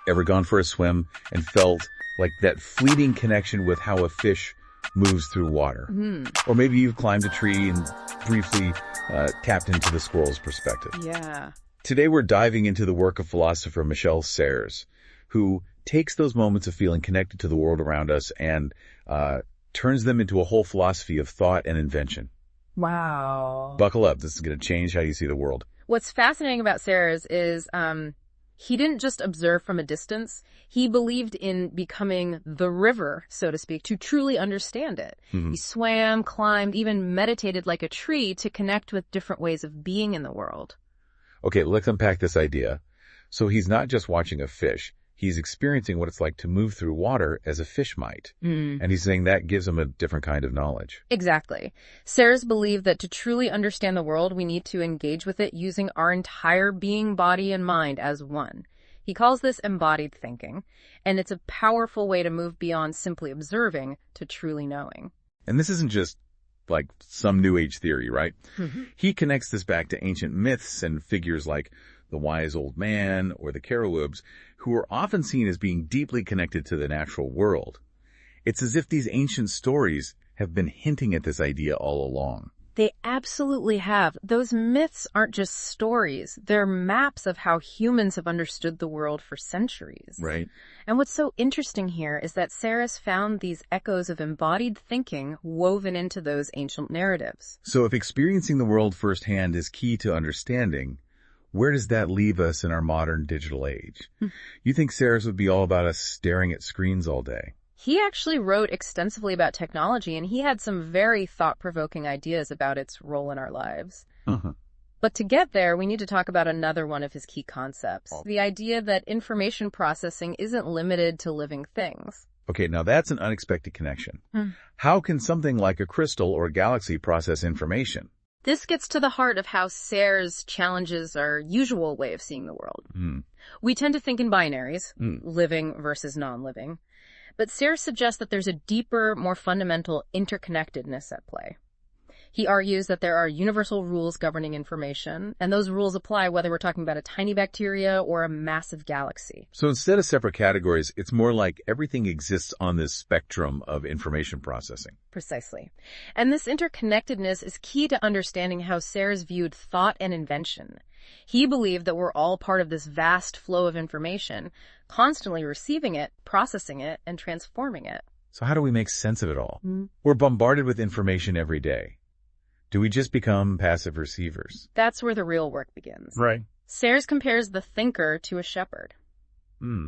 Ever gone for a swim and felt like that fleeting connection with how a fish moves through water? Or maybe you've climbed a tree and briefly tapped into the squirrel's perspective. Yeah. Today we're diving into the work of philosopher Michel Serres, who takes those moments of feeling connected to the world around us and turns them into a whole philosophy of thought and invention. Wow. Buckle up. This is going to change how you see the world. What's fascinating about Serres is he didn't just observe from a distance. He believed in becoming the river, so to speak, to truly understand it. He swam, climbed, even meditated like a tree to connect with different ways of being in the world. Okay, let's unpack this idea. So he's not just watching a fish. He's experiencing what it's like to move through water as a fish might. And he's saying that gives him a different kind of knowledge. Exactly. Serres believed that to truly understand the world, we need to engage with it using our entire being, body, and mind as one. He calls this embodied thinking, and it's a powerful way to move beyond simply observing to truly knowing. And this isn't just like some new age theory, right? He connects this back to ancient myths and figures like the wise old man or the Carolubs, who are often seen as being deeply connected to the natural world. It's as if these ancient stories have been hinting at this idea all along. They absolutely have. Those myths aren't just stories. They're maps of how humans have understood the world for centuries. Right. And what's so interesting here is that Serres found these echoes of embodied thinking woven into those ancient narratives. So if experiencing the world firsthand is key to understanding, where does that leave us in our modern digital age? You think Serres would be all about us staring at screens all day? He actually wrote extensively about technology, and he had some very thought-provoking ideas about its role in our lives. But to get there, we need to talk about another one of his key concepts, the idea that information processing isn't limited to living things. Okay, now that's an unexpected connection. How can something like a crystal or a galaxy process information? This gets to the heart of how Serres challenges our usual way of seeing the world. We tend to think in binaries, living versus non-living. But Serres suggests that there's a deeper, more fundamental interconnectedness at play. He argues that there are universal rules governing information, and those rules apply whether we're talking about a tiny bacteria or a massive galaxy. So instead of separate categories, it's more like everything exists on this spectrum of information processing. Precisely. And this interconnectedness is key to understanding how Serres viewed thought and invention. He believed that we're all part of this vast flow of information, constantly receiving it, processing it, and transforming it. So how do we make sense of it all? We're bombarded with information every day. Do we just become passive receivers? That's where the real work begins. Right. Serres compares the thinker to a shepherd.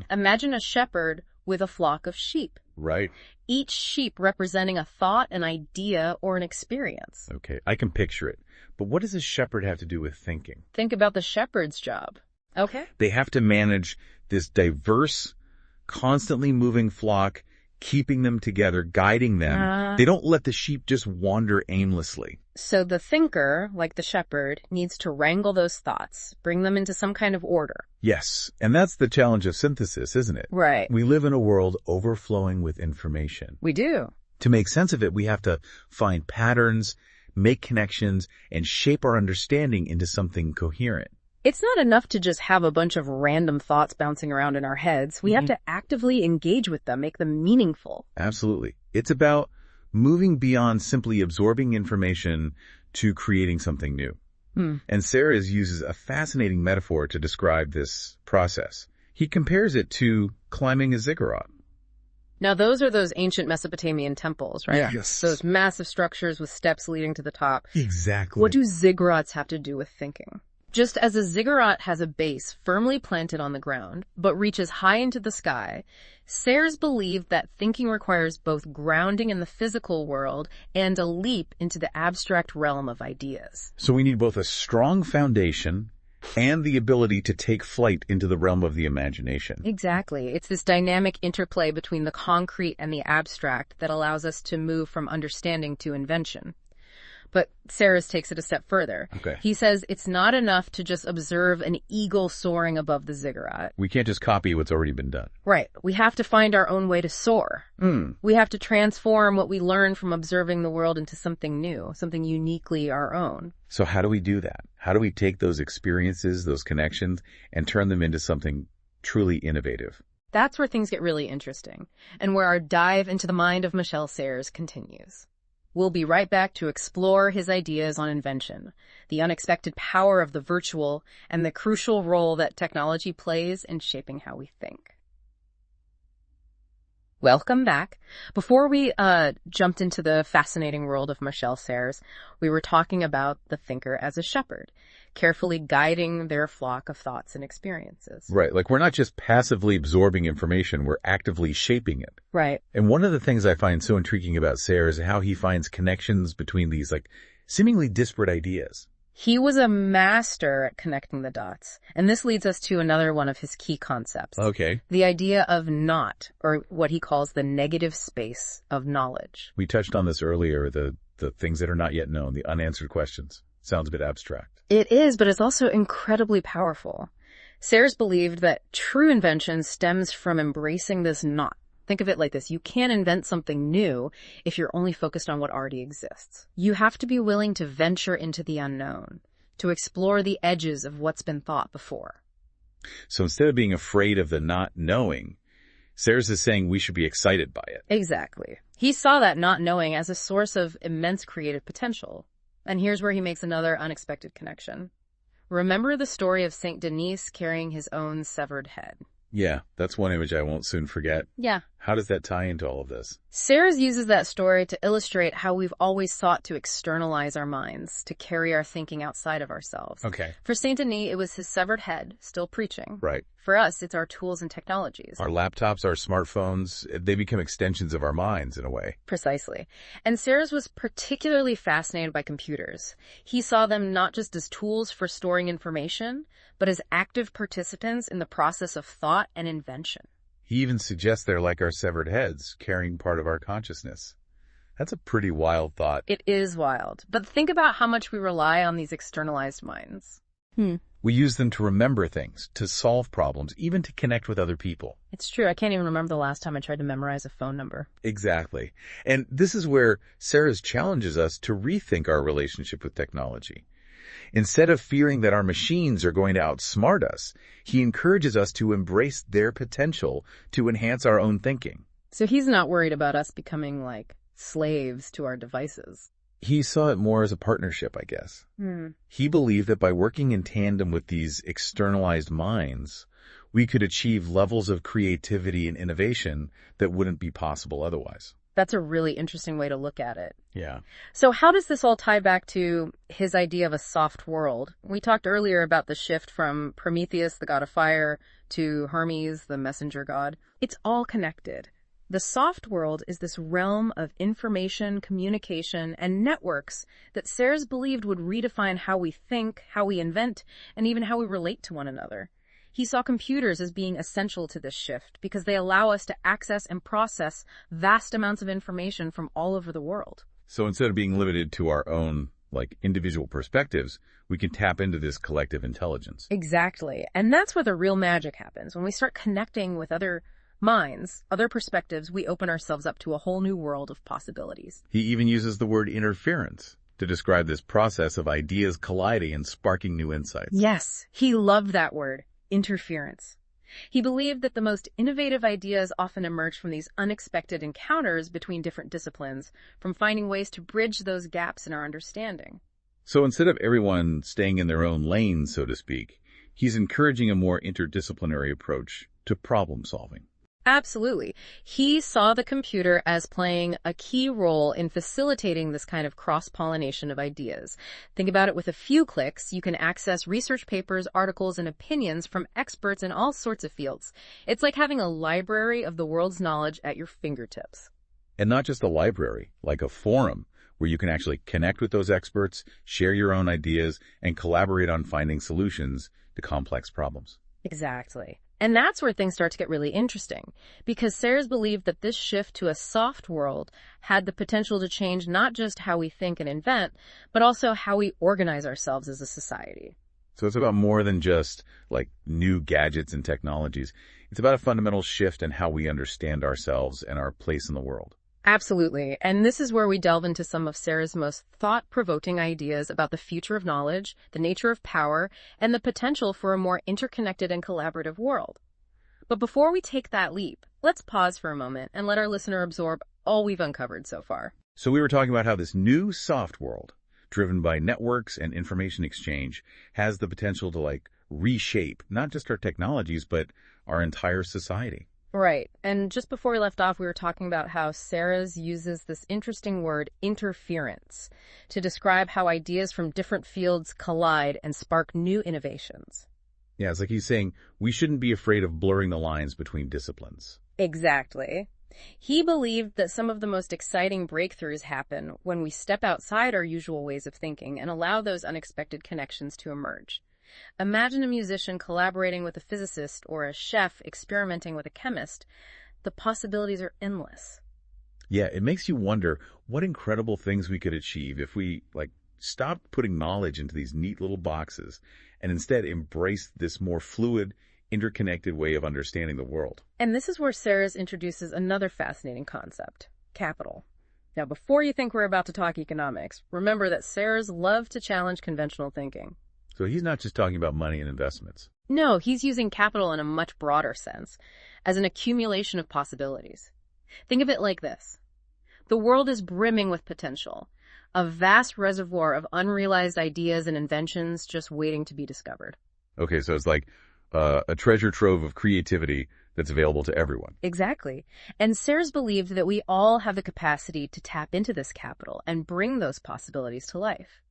Imagine a shepherd with a flock of sheep. Right. Each sheep representing a thought, an idea, or an experience. Okay, I can picture it. But what does a shepherd have to do with thinking? Think about the shepherd's job. Okay. They have to manage this diverse, constantly moving flock, keeping them together, guiding them. They don't let the sheep just wander aimlessly. So the thinker, like the shepherd, needs to wrangle those thoughts, bring them into some kind of order. Yes, and that's the challenge of synthesis, isn't it? Right. We live in a world overflowing with information. We do. To make sense of it, we have to find patterns, make connections, and shape our understanding into something coherent. It's not enough to just have a bunch of random thoughts bouncing around in our heads. We have to actively engage with them, make them meaningful. Absolutely. It's about moving beyond simply absorbing information to creating something new. And Serres uses a fascinating metaphor to describe this process. He compares it to climbing a ziggurat. Now, those are those ancient Mesopotamian temples, right? Yes. Those massive structures with steps leading to the top. Exactly. What do ziggurats have to do with thinking? Just as a ziggurat has a base firmly planted on the ground, but reaches high into the sky, Serres believed that thinking requires both grounding in the physical world and a leap into the abstract realm of ideas. So we need both a strong foundation and the ability to take flight into the realm of the imagination. Exactly. It's this dynamic interplay between the concrete and the abstract that allows us to move from understanding to invention. But Serres takes it a step further. Okay. He says it's not enough to just observe an eagle soaring above the ziggurat. We can't just copy what's already been done. Right. We have to find our own way to soar. We have to transform what we learn from observing the world into something new, something uniquely our own. So how do we do that? How do we take those experiences, those connections, and turn them into something truly innovative? That's where things get really interesting, and where our dive into the mind of Michel Serres continues. We'll be right back to explore his ideas on invention, the unexpected power of the virtual, and the crucial role that technology plays in shaping how we think. Welcome back. Before we jumped into the fascinating world of Michel Serres, we were talking about the thinker as a shepherd, carefully guiding their flock of thoughts and experiences. Right. Like we're not just passively absorbing information, we're actively shaping it. Right. And one of the things I find so intriguing about Serres is how he finds connections between these seemingly disparate ideas. He was a master at connecting the dots, and this leads us to another one of his key concepts. Okay. The idea of not, or what he calls the negative space of knowledge. We touched on this earlier, the things that are not yet known, the unanswered questions. Sounds a bit abstract. It is, but it's also incredibly powerful. Serres believed that true invention stems from embracing this not. Think of it like this. You can't invent something new if you're only focused on what already exists. You have to be willing to venture into the unknown, to explore the edges of what's been thought before. So instead of being afraid of the not knowing, Serres is saying we should be excited by it. Exactly. He saw that not knowing as a source of immense creative potential. And here's where he makes another unexpected connection. Remember the story of Saint Denis carrying his own severed head? Yeah, that's one image I won't soon forget. Yeah. How does that tie into all of this? Serres uses that story to illustrate how we've always sought to externalize our minds, to carry our thinking outside of ourselves. Okay. For Saint Denis, it was his severed head, still preaching. Right. For us, it's our tools and technologies. Our laptops, our smartphones, they become extensions of our minds in a way. Precisely. And Serres was particularly fascinated by computers. He saw them not just as tools for storing information, but as active participants in the process of thought and invention. He even suggests they're like our severed heads, carrying part of our consciousness. That's a pretty wild thought. It is wild. But think about how much we rely on these externalized minds. We use them to remember things, to solve problems, even to connect with other people. It's true. I can't even remember the last time I tried to memorize a phone number. Exactly. And this is where Serres challenges us to rethink our relationship with technology. Instead of fearing that our machines are going to outsmart us, he encourages us to embrace their potential to enhance our own thinking. So he's not worried about us becoming like slaves to our devices. He saw it more as a partnership, I guess. He believed that by working in tandem with these externalized minds, we could achieve levels of creativity and innovation that wouldn't be possible otherwise. That's a really interesting way to look at it. Yeah. So how does this all tie back to his idea of a soft world? We talked earlier about the shift from Prometheus, the god of fire, to Hermes, the messenger god. It's all connected. The soft world is this realm of information, communication, and networks that Serres believed would redefine how we think, how we invent, and even how we relate to one another. He saw computers as being essential to this shift because they allow us to access and process vast amounts of information from all over the world. So instead of being limited to our own, individual perspectives, we can tap into this collective intelligence. Exactly. And that's where the real magic happens. When we start connecting with other minds, other perspectives, we open ourselves up to a whole new world of possibilities. He even uses the word interference to describe this process of ideas colliding and sparking new insights. Yes, he loved that word. Interference. He believed that the most innovative ideas often emerge from these unexpected encounters between different disciplines, from finding ways to bridge those gaps in our understanding. So instead of everyone staying in their own lane, so to speak, he's encouraging a more interdisciplinary approach to problem solving. Absolutely. He saw the computer as playing a key role in facilitating this kind of cross-pollination of ideas. Think about it. With a few clicks, you can access research papers, articles, and opinions from experts in all sorts of fields. It's like having a library of the world's knowledge at your fingertips. And not just a library, like a forum where you can actually connect with those experts, share your own ideas, and collaborate on finding solutions to complex problems. Exactly. And that's where things start to get really interesting, because Serres believed that this shift to a soft world had the potential to change not just how we think and invent, but also how we organize ourselves as a society. So it's about more than just new gadgets and technologies. It's about a fundamental shift in how we understand ourselves and our place in the world. Absolutely. And this is where we delve into some of Serres' most thought-provoking ideas about the future of knowledge, the nature of power, and the potential for a more interconnected and collaborative world. But before we take that leap, let's pause for a moment and let our listener absorb all we've uncovered so far. So we were talking about how this new soft world, driven by networks and information exchange, has the potential to reshape not just our technologies, but our entire society. Right. And just before we left off, we were talking about how Serres uses this interesting word, interference, to describe how ideas from different fields collide and spark new innovations. Yeah, it's like he's saying we shouldn't be afraid of blurring the lines between disciplines. Exactly. He believed that some of the most exciting breakthroughs happen when we step outside our usual ways of thinking and allow those unexpected connections to emerge. Imagine a musician collaborating with a physicist or a chef experimenting with a chemist. The possibilities are endless. Yeah, it makes you wonder what incredible things we could achieve if we stopped putting knowledge into these neat little boxes and instead embraced this more fluid, interconnected way of understanding the world. And this is where Serres introduces another fascinating concept, capital. Now, before you think we're about to talk economics, remember that Serres loved to challenge conventional thinking. So he's not just talking about money and investments. No, he's using capital in a much broader sense, as an accumulation of possibilities. Think of it like this. The world is brimming with potential, a vast reservoir of unrealized ideas and inventions just waiting to be discovered. Okay, so it's like a treasure trove of creativity that's available to everyone. Exactly. And Serres believed that we all have the capacity to tap into this capital and bring those possibilities to life.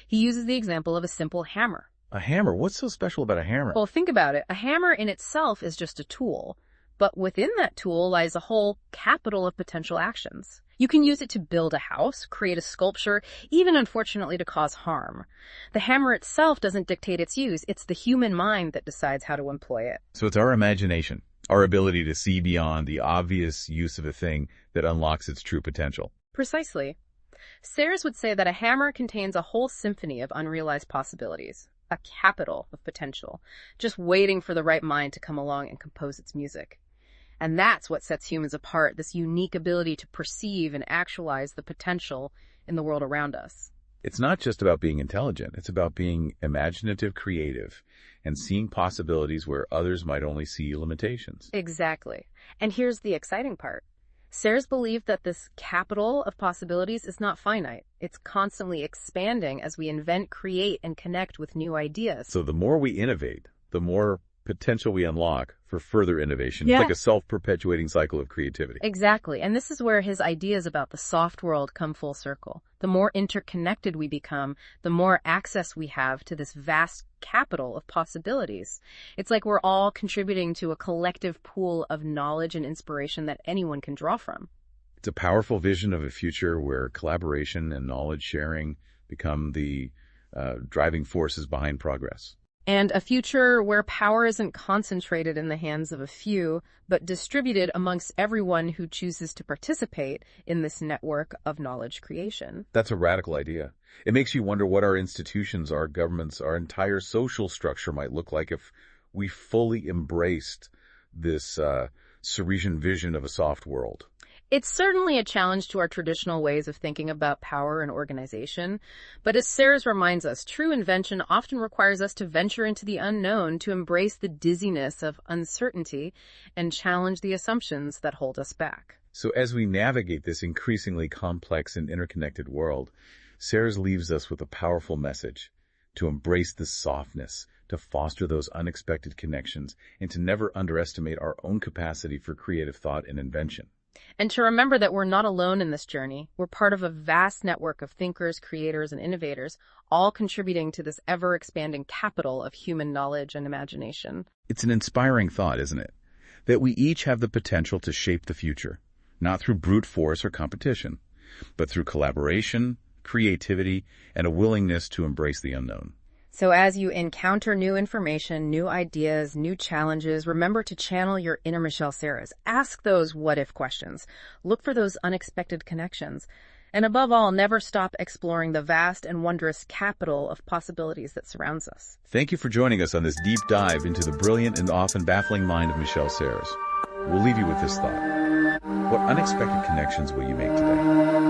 He uses the example of a simple hammer. A hammer? What's so special about a hammer? Well, think about it. A hammer in itself is just a tool, but within that tool lies a whole capital of potential actions. You can use it to build a house, create a sculpture, even unfortunately to cause harm. The hammer itself doesn't dictate its use. It's the human mind that decides how to employ it. So it's our imagination, our ability to see beyond the obvious use of a thing that unlocks its true potential. Precisely. Serres would say that a hammer contains a whole symphony of unrealized possibilities, a capital of potential, just waiting for the right mind to come along and compose its music. And that's what sets humans apart, this unique ability to perceive and actualize the potential in the world around us. It's not just about being intelligent. It's about being imaginative, creative, and seeing possibilities where others might only see limitations. Exactly. And here's the exciting part. Serres believed that this capital of possibilities is not finite. It's constantly expanding as we invent, create, and connect with new ideas. So the more we innovate, the more potential we unlock for further innovation. Yeah. It's like a self-perpetuating cycle of creativity. Exactly. And this is where his ideas about the soft world come full circle. The more interconnected we become, the more access we have to this vast capital of possibilities. It's like we're all contributing to a collective pool of knowledge and inspiration that anyone can draw from. It's a powerful vision of a future where collaboration and knowledge sharing become the driving forces behind progress. And a future where power isn't concentrated in the hands of a few, but distributed amongst everyone who chooses to participate in this network of knowledge creation. That's a radical idea. It makes you wonder what our institutions, our governments, our entire social structure might look like if we fully embraced this Serresian vision of a soft world. It's certainly a challenge to our traditional ways of thinking about power and organization, but as Serres reminds us, true invention often requires us to venture into the unknown, to embrace the dizziness of uncertainty, and challenge the assumptions that hold us back. So as we navigate this increasingly complex and interconnected world, Serres leaves us with a powerful message: to embrace the softness, to foster those unexpected connections, and to never underestimate our own capacity for creative thought and invention. And to remember that we're not alone in this journey. We're part of a vast network of thinkers, creators, and innovators, all contributing to this ever-expanding capital of human knowledge and imagination. It's an inspiring thought, isn't it? That we each have the potential to shape the future, not through brute force or competition, but through collaboration, creativity, and a willingness to embrace the unknown. So as you encounter new information, new ideas, new challenges, remember to channel your inner Michel Serres. Ask those what-if questions. Look for those unexpected connections. And above all, never stop exploring the vast and wondrous capital of possibilities that surrounds us. Thank you for joining us on this deep dive into the brilliant and often baffling mind of Michel Serres. We'll leave you with this thought. What unexpected connections will you make today?